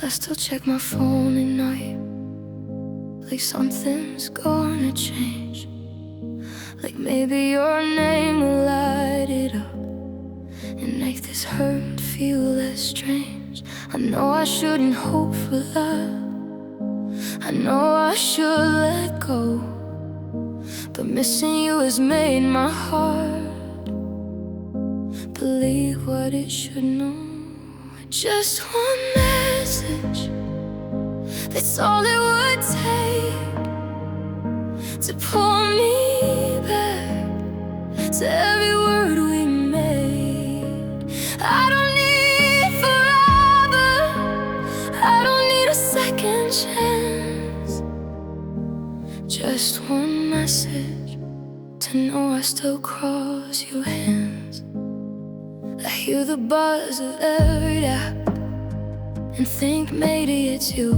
I still check my phone at night, like something's gonna change. Like maybe your name will light it up and make this hurt feel less strange. I know I shouldn't hope for love, I know I should let go, but missing you has made my heart believe what it should know. Just one message, that's all it would take to pull me back to every word we made. I don't need forever, I don't need a second chance. Just one message to know I still cross your hands. I hear the buzz of every app and think maybe it's you.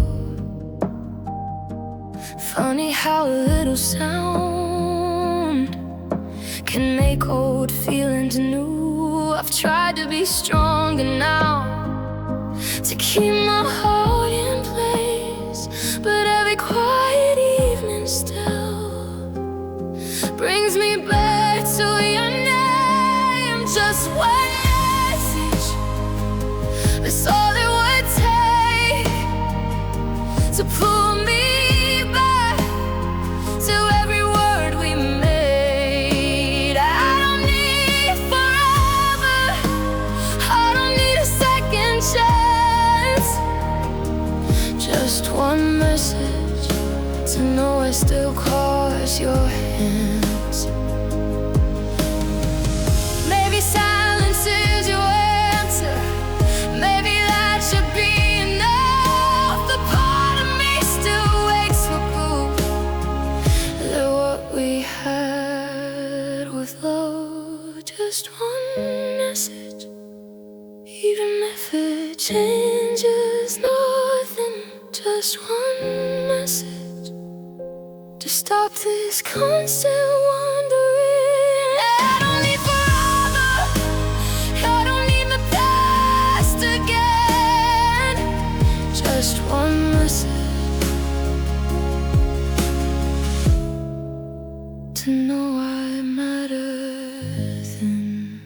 Funny how a little sound can make old feelings new. I've tried to be stronger now, to keep my heart in place, but every quiet evening still brings me back to your name. Just one message, that's all it would take to pull me back to every word we made. I don't need forever, I don't need a second chance. Just one message to know I still cross your hands. Maybe silence is your answer, maybe that should be enough. The part of me still wakes for proof that what we had was love. Just one message, even if it changes nothing. Just one message to stop this constant wandering. I don't need forever, I don't need the past again. Just one message to know I matter then.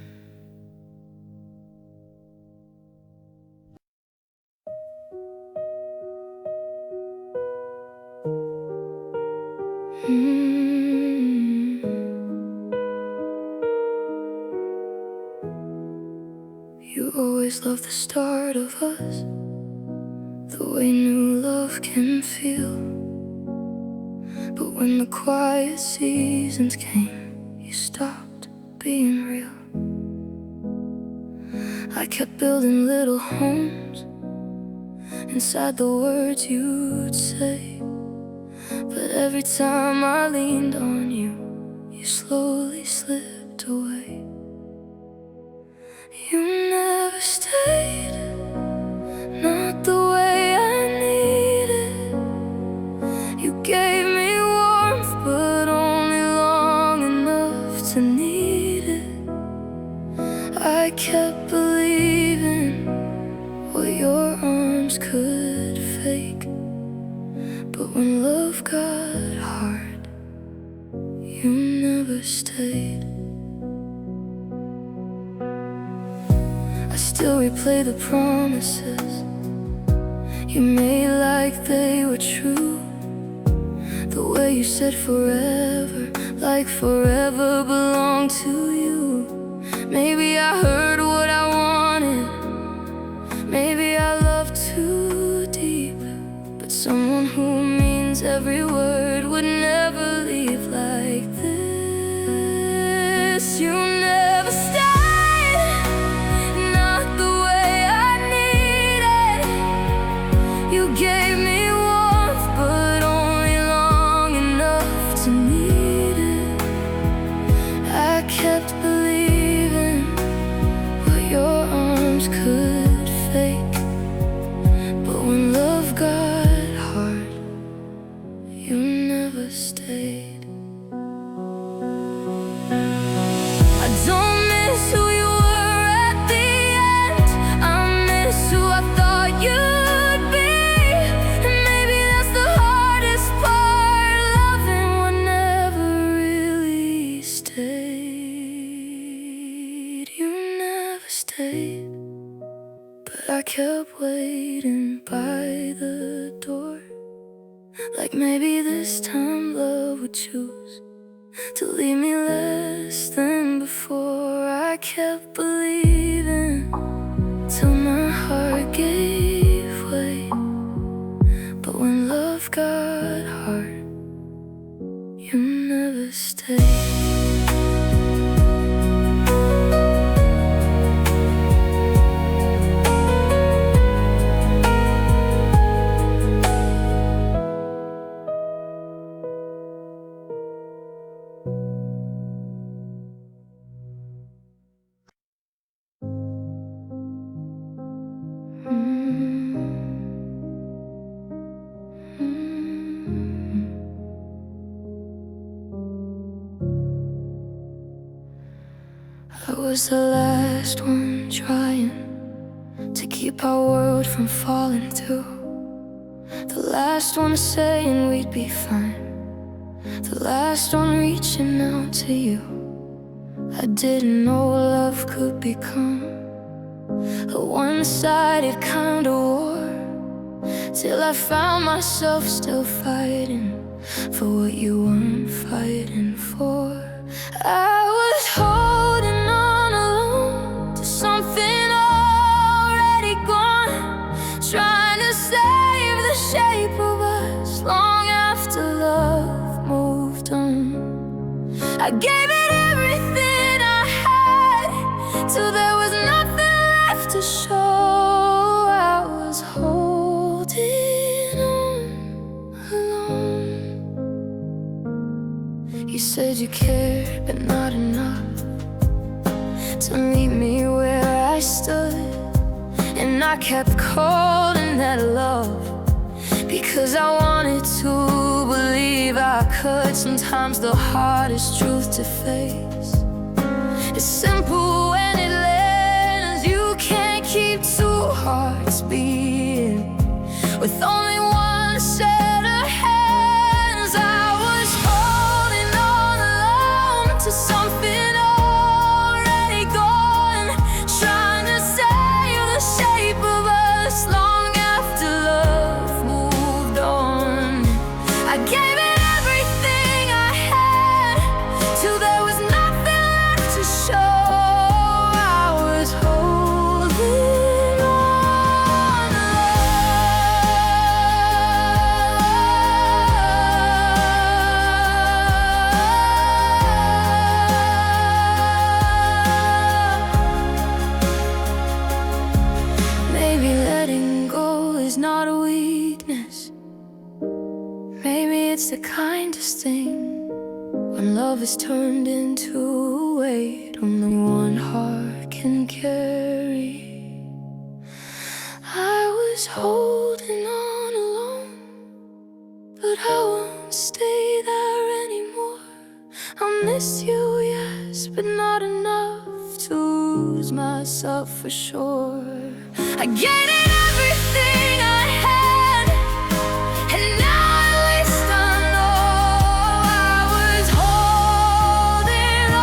You always love the start of us, the way new love can feel. But when the quiet seasons came, you stopped being real. I kept building little homes inside the words you'd say, but every time I leaned on you, you slowly slipped away. You never stayed, not the way I needed. You gave me warmth, but only long enough to need it. I kept believing what your arms could fake, but when love got hard, you never stayed. I still replay the promises you made like they were true. The way you said forever, like forever belonged to you. Maybe I heard what I wanted, maybe I loved too deep, but someone who means every word would never leave like this. You never stayed, not the way I needed. You gave me warmth, but only long enough to need it. I kept believing what your arms could fake, but when love got hard, you never stayed. I don't miss who you were at the end, I miss who I thought you'd be. Like maybe this time love would choose to leave me less than before. I kept believing till my heart gave way. But when love got hard, you never stayed. I was the last one trying to keep our world from falling through. The last one saying we'd be fine. The last one reaching out to you. I didn't know love could become a one-sided kind of war, till I found myself still fighting for what you weren't fighting for. I was holding on alone to something already gone, trying to save the shape of us long after love moved on. I gave it everything I had till there was nothing left to show. I was holding on alone. You said you cared, but not enough to meet me where I stood. And I kept calling that love because I wanted to believe I could. Sometimes the hardest truth to face is simple when it lands. You can't keep two hearts beating with only one set of hands. I was holding on alone to something already gone, trying to save the shape of us long after love moved on. I gave it everything I had till there was nothing left to show. I was holding on alone. Maybe letting go is not a weakness. Maybe it's the kindest thing when love is turned into a weight only one heart can carry. I was holding on alone, but I won't stay there anymore. I'll miss you, yes, but not enough to lose myself for sure. I gave it everything I had, and now at least I know I was holding on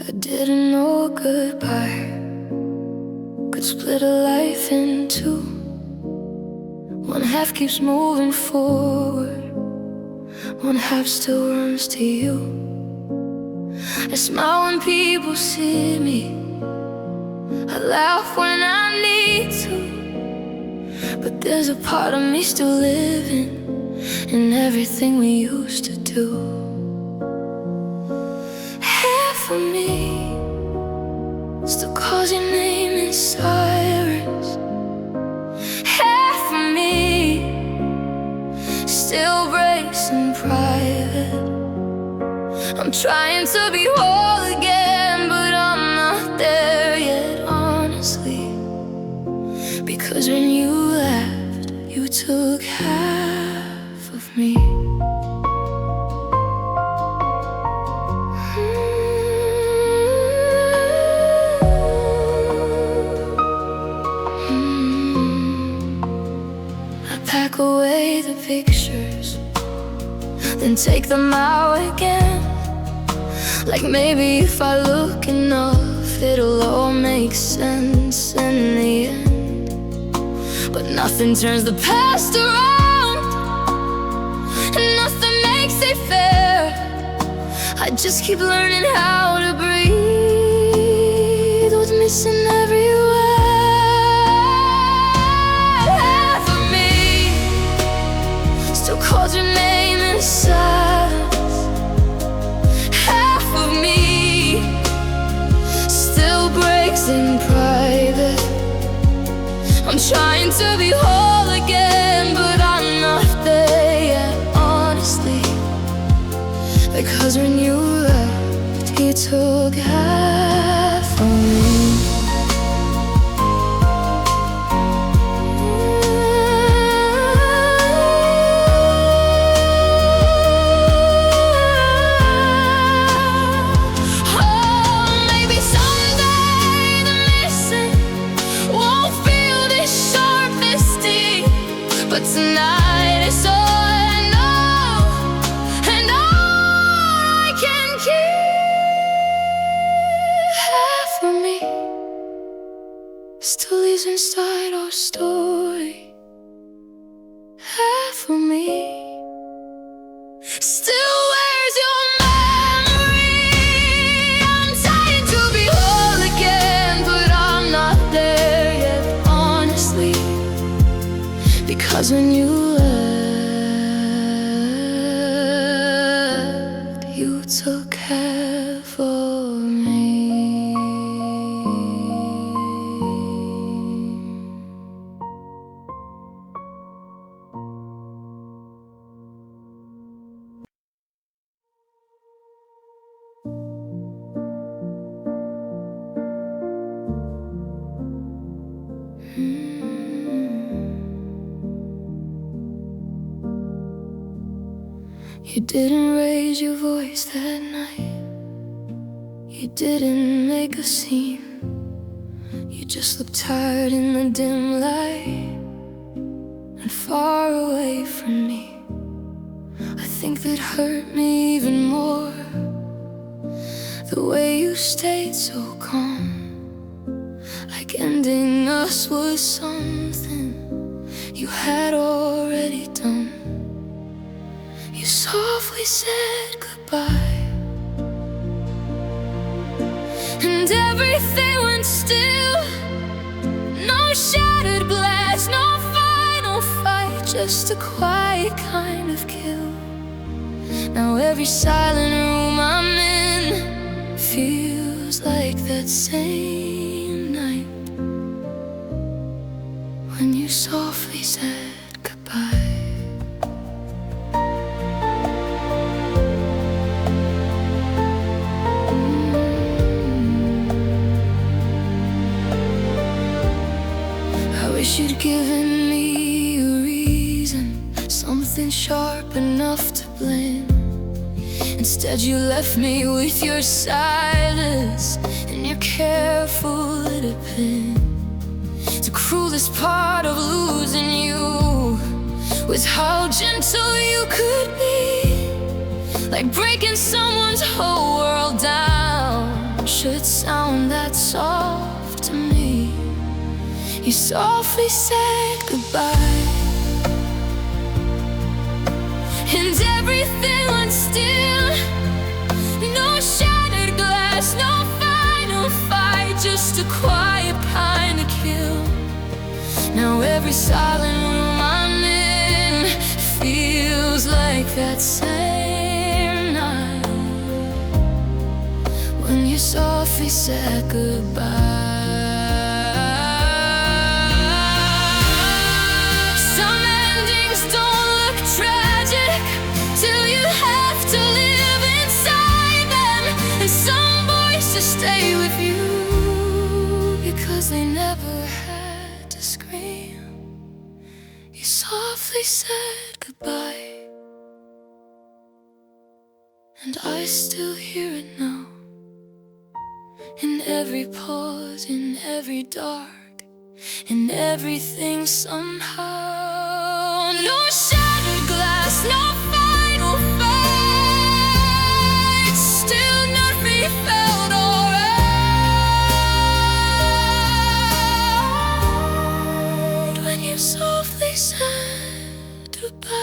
I didn't know a goodbye could split a life in two. One half keeps moving forward, one half still runs to you. I smile when people see me, I laugh when I need to, but there's a part of me still living in everything we used to do. Half of me still calls your name and sirens. Half of me still breaks in private. I'm trying to be whole again, but I'm not there yet, honestly. Because when you left, you took half of me. I pack away the pictures, then take them out again. Like maybe if I look enough, it'll all make sense in the end. But nothing turns the past around, and nothing makes it fair. I just keep learning how to breathe with missing everywhere. Half of me still calls your name in silence. Half of me still breaks in private. I'm trying to be whole again, but I'm not there yet, honestly. Because when you left, you took half of me. But tonight it's all I know, and all I can keep. Half of me still lives inside our story. Half of me still wears your memory. I'm trying to be whole again, but I'm not there yet, honestly. Because when you left, you took half of me. You didn't raise your voice that night. You didn't make a scene. You just looked tired in the dim light and far away from me. I think that hurt me even more, the way you stayed so calm, like ending us was something you had already done. You softly said goodbye, and everything went still. No shattered glass, no final fight, just a quiet kind of kill. Now every silent room I'm in feels like that same night when you softly said goodbye. I wish you'd given me a reason, something sharp enough to blend. Instead you left me with your silence and your careful little pen. The cruelest part of losing you was how gentle you could be, like breaking someone's whole world down should sound that soft to me. You softly said goodbye, and everything went still. No shattered glass, no final fight, just a quiet kind of kill. Now every silent room I'm in feels like that same night when you softly said goodbye. softly said goodbye, and I still hear it now, in every pause, in every dark, in everything somehow. No shattered glass, no final fight, still nothing felt alright when you softly said goodbye.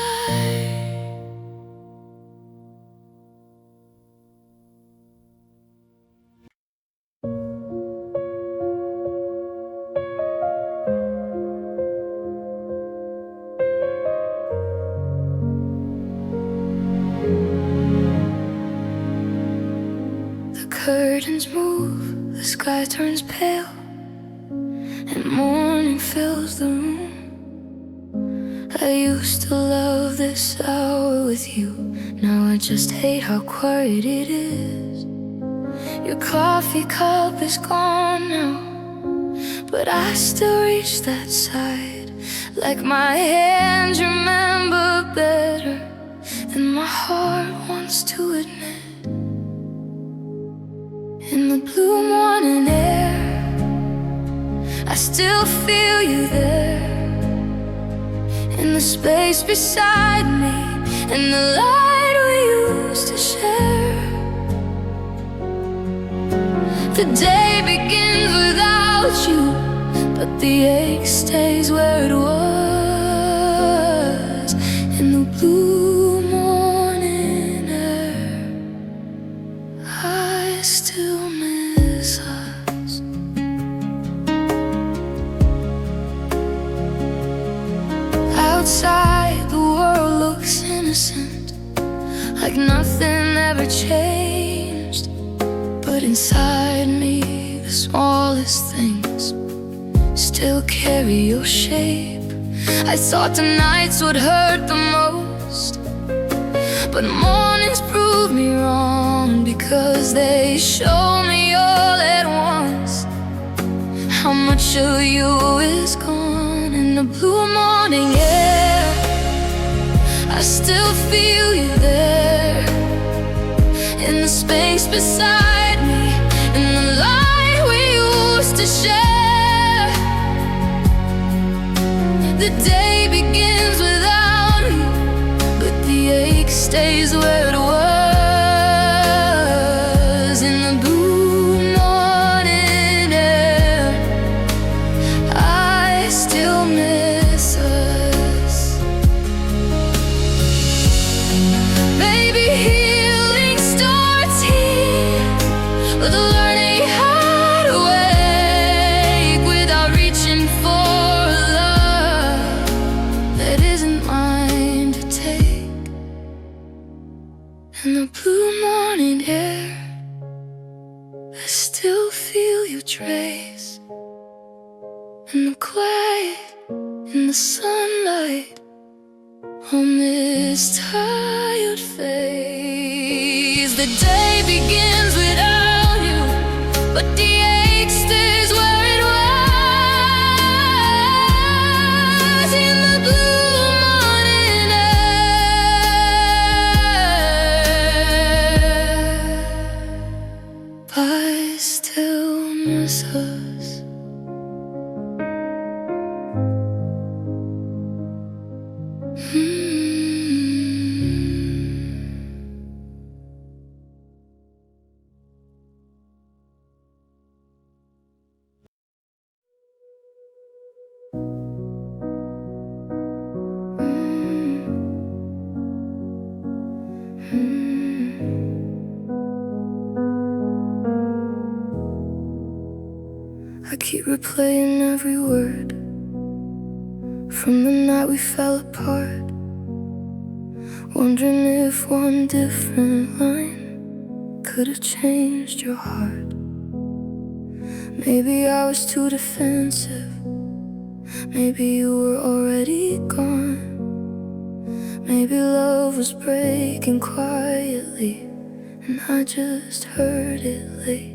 The curtains move, the sky turns pale, and morning fills the room. I used to love this hour with you, now I just hate how quiet it is. Your coffee cup is gone now, but I still reach that side, like my hands remember better than my heart wants to admit. In the blue morning air, I still feel you there, in the space beside me, in the light we used to share. The day begins without you, but the ache stays where it was. In the blue morning air, I still miss us. Outside, the world looks innocent, like nothing ever changed. But inside me, the smallest things still carry your shape. I thought the nights would hurt the most, but mornings prove me wrong, because they show me all at once how much of you is gone. In the blue morning air, I still feel you there, in the space beside me, in the light we used to share. The day begins without you, but the ache stays where it was. In the blue morning air, I still miss us. Maybe healing starts here, with learning how to wake without reaching for love that isn't mine to take. In the blue morning air, I still feel your trace, in the quiet, in the sunlight, on this tired face. The day begins without you, but the ache stays where it was. In the blue morning air, I still miss us. I keep replaying every word from the night we fell apart, wondering if one different line could have changed your heart. Maybe I was too defensive, maybe you were already gone. Maybe love was breaking quietly, and I just heard it late.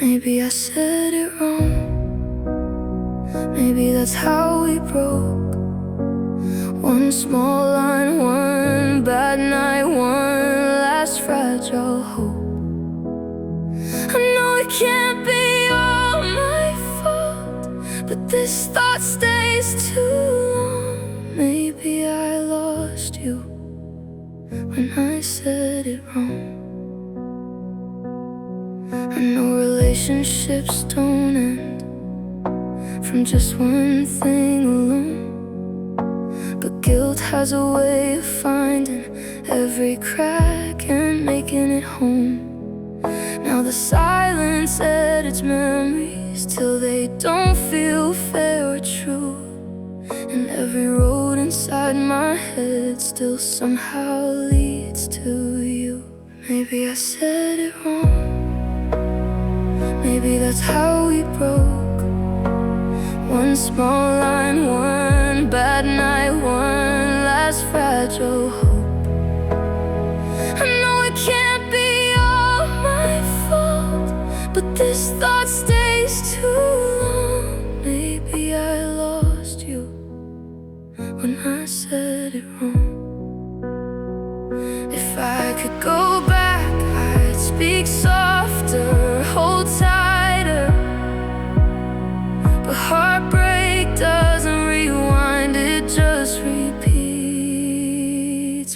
Maybe I said it wrong, maybe that's how we broke. One small line, one bad night, one last fragile hope. I know it can't be all my fault, but this thought stays too long. Maybe I lost you when I said it wrong. I know relationships don't end from just one thing alone, but guilt has a way of finding every crack and making it home. Now the silence edits memories till they don't feel fair or true, and every road inside my head still somehow leads to you. Maybe I said it wrong, maybe that's how we broke. One small line, one bad night, one last fragile hope. I know it can't be all my fault, but this thought stays too long. Maybe I lost you when I said it wrong. If I could go back, I'd speak softer, hold tighter. But heartbreak doesn't rewind, it just repeats.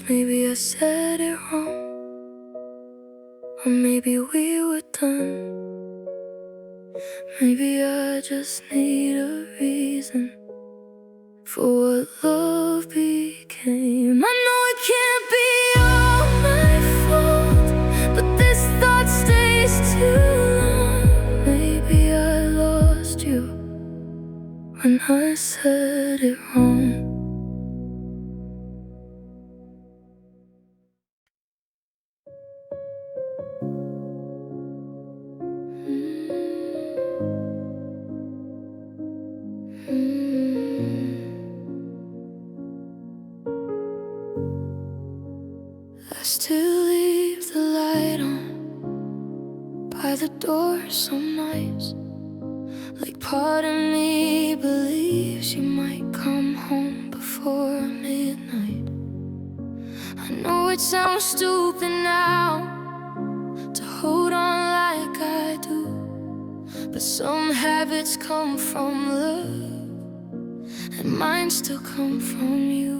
Maybe I said it wrong, or maybe we were done. Maybe I just need a reason for what love became. I know it can't be all my fault, but this thought stays too long. Maybe I lost you when I said it wrong. I still leave the light on by the door some nights. Like part of me believes you might come home before midnight. I know it sounds stupid now to hold on like I do, but some habits come from love and mine still come from you.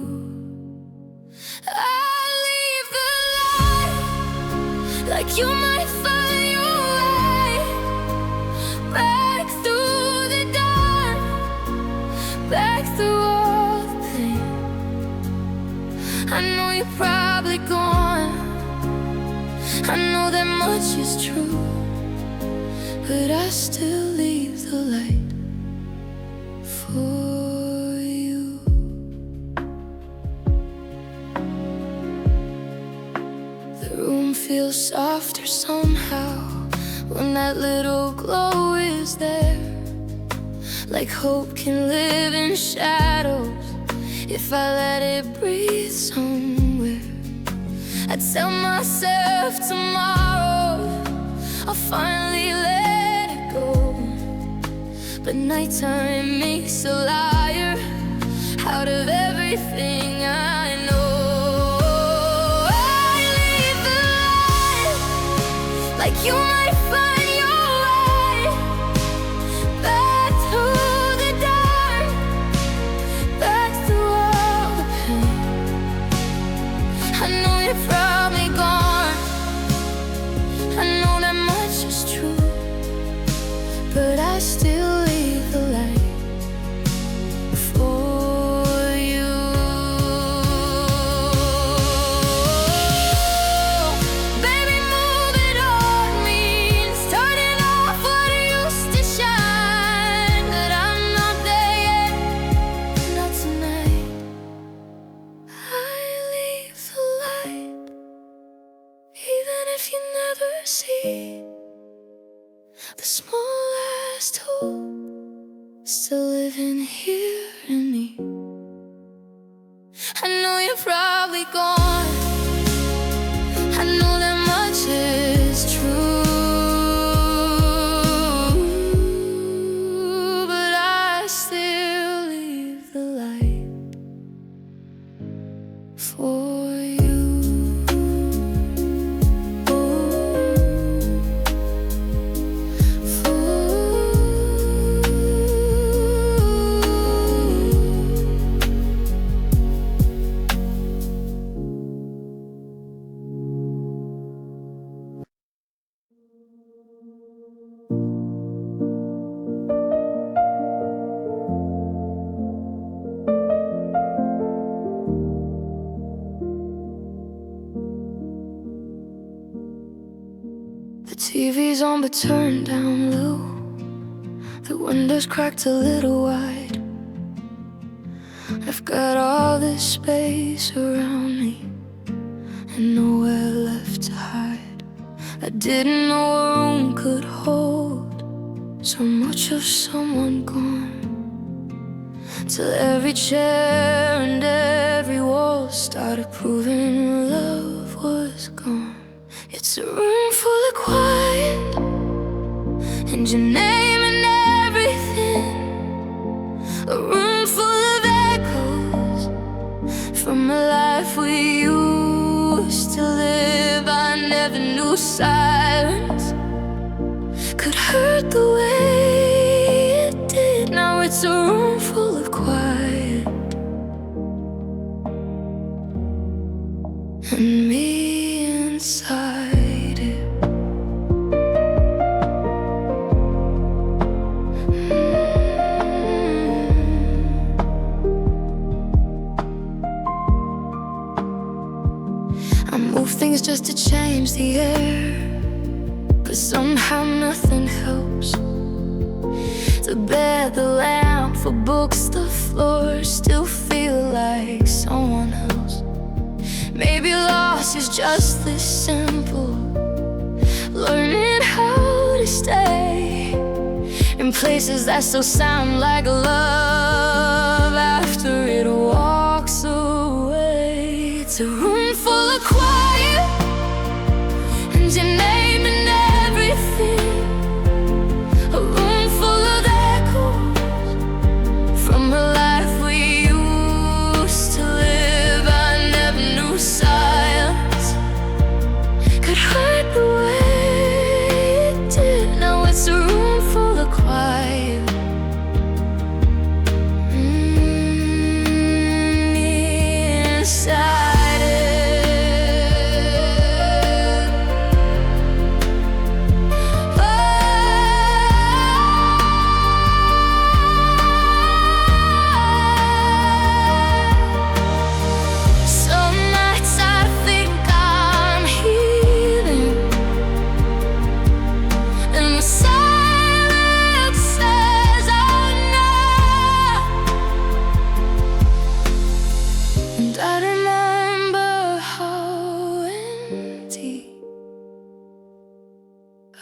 I leave the light like you might find your way back through the dark, back through all the pain. I know you're probably gone, I know that much is true, but I still leave the light for you. The room feels softer somehow when that little glow is there. Like hope can live in shadows if I let it breathe somewhere. I tell myself tomorrow I'll finally let it go, but nighttime makes a liar out of everything I know. I leave the light like you might find your way back through the dark, back through all the pain. I know you're probably gone, I know that much is true, but I still leave the light for you. Baby, move it on me, starting off what used to shine, but I'm not there yet, not tonight. I leave the light, even if you never see the smallest hope still living here in me. I know you're probably gone, I know that much is true, but I still leave the light TV's on but turned down low. The windows cracked a little wide. I've got all this space around me and nowhere left to hide. I didn't know a room could hold so much of someone gone, till every chair and every wall started proving love was gone. It's a room full of quiet and your name and everything. A room full of echoes from a life we used to live. I never knew silence could hurt the way it did. Now it's a room full of quiet and me inside it. I move things just to change the air, but somehow nothing helps. The bed, the lamp, for books, the floor still feel like someone else. Maybe loss is just this simple, learning how to stay in places that still sound like love after it walks away. It's a room full of quiet and your name and everything. A room full of echoes from a life we used to live. I never knew silence could hurt the way it did. Now it's a room full of quiet. Inside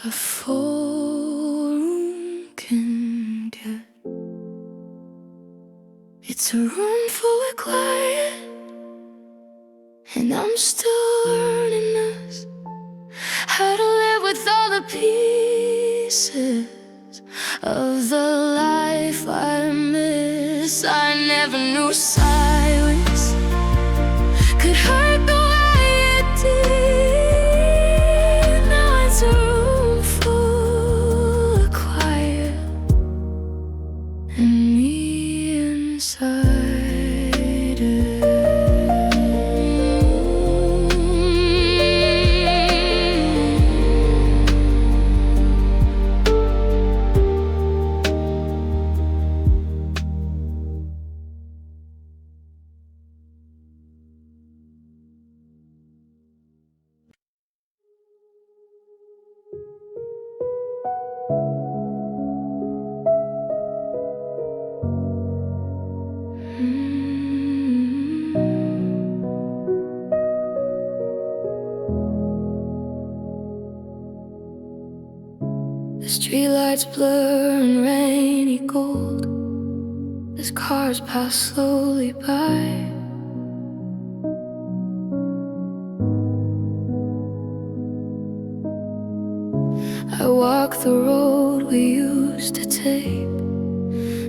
a full room can get. It's a room full of quiet, and I'm still learning this, how to live with all the pieces of the life I miss. I never knew silence could hurt the way it did. Now it's a room full of quiet and me inside it. The streetlights blur in rainy gold as cars pass slowly by. I walk the road we used to take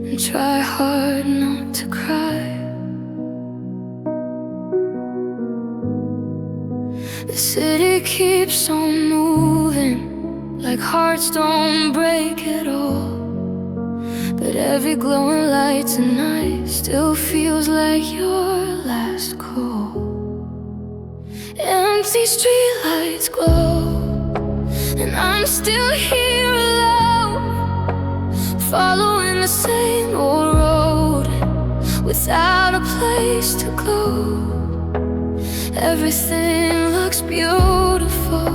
and try hard not to cry. The city keeps on moving like hearts don't break at all, but every glowing light tonight still feels like your last call. Empty streetlights glow, and I'm still here alone, following the same old road without a place to go. Everything looks beautiful,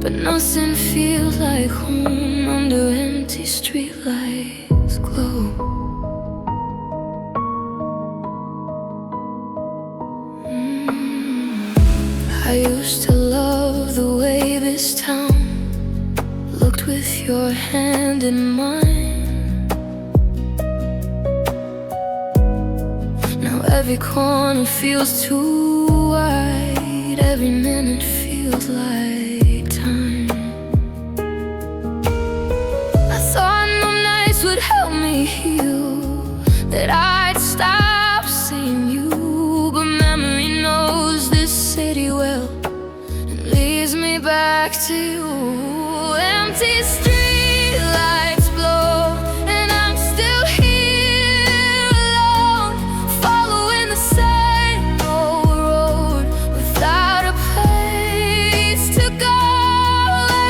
but nothing feels like home under empty streetlights glow. I used to love the way this town looked with your hand in mine. Now every corner feels too wide, every minute feels like time. I thought no nights would help me heal, that I'd stop seeing you, but memory knows this city well and leads me back to you. Empty streetlights blow, and I'm still here alone, following the same old road without a place to go.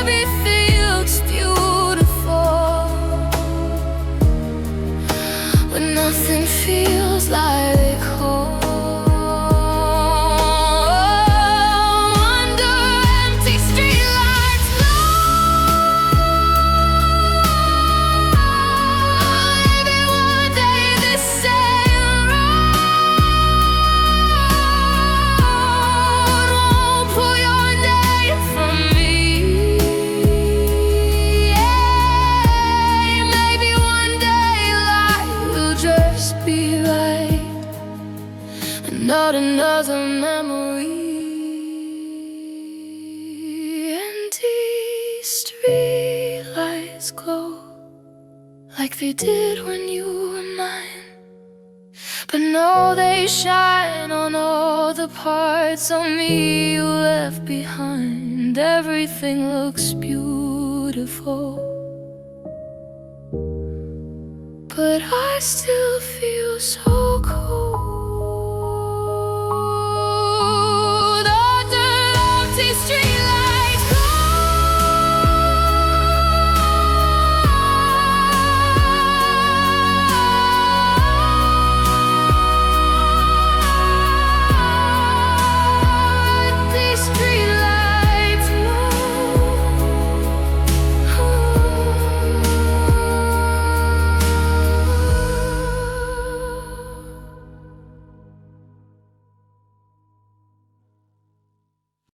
Everything looks beautiful, but nothing feels like home. Not another memory. Empty streetlights glow like they did when you were mine, but no, they shine on all the parts of me you left behind. Everything looks beautiful, but I still feel so cold. Street